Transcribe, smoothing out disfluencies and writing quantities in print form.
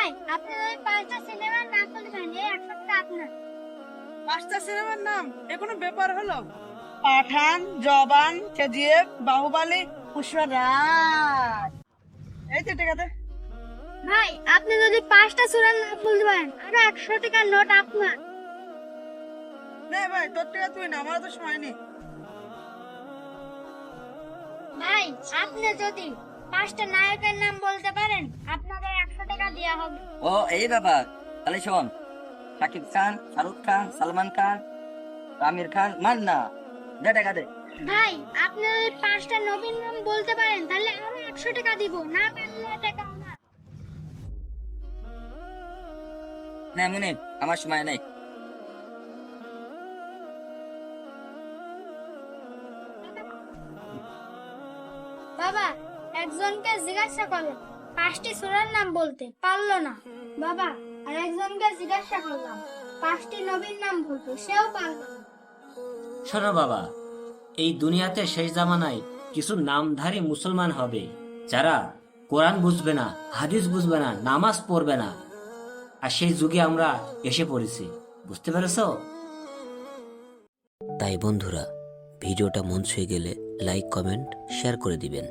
ভাই আপনি ওই 5টা সিনেমার নাম বলবেন, এই 100 টাকা আপনার। 5টা সিনেমার নাম, এ কোনো ব্যাপার হলো? পাঠান, জবান, কেজিএফ, বাহুবালি, পুষ্পরাজ। এই তো টাকাতে। ভাই আপনি যদি 5টা সুরার নাম বলতে পারেন, আরো 100 টাকার নোট আপনার। নে ভাই, তোর টাকা তুই না, আমার তো সময় নেই। ভাই আপনি যদি 5টা নায়কের নাম বলতে পারেন, আপনাদের 100 টাকা দেওয়া হবে। ও এই ব্যাপার, তাহলে শোন, শাকিব খান, শাহরুখ খান, সালমান খান, আমির খান, মান্না, দে টাকা দে। ভাই আপনি যদি 5টা নবীন নাম বলতে পারেন, তাহলে আরো 100 টাকা দিব, না পারলে টাকা আমার। না মুনির, আমার সময় নেই। বাবা একজনকে জিজ্ঞাসা করলাম 5টি সূরার নাম বলতে পারলো না। বাবা আর একজনকে জিজ্ঞাসা করলাম 5টি নবীর নাম বলতে, সেও পারলো না। শোনো বাবা, এই দুনিয়াতে শেষ জামানায় কিছু নামধারী মুসলমান হবে যারা কোরআন বুঝবে না, হাদিস বুঝবে না, নামাজ পড়বে না। আর সেই যুগে আমরা এসে পড়েছি, বুঝতে পেরেছো? তাই বন্ধুরা, ভিডিওটা মন ছুঁয়ে গেলে লাইক, কমেন্ট, শেয়ার করে দিবেন।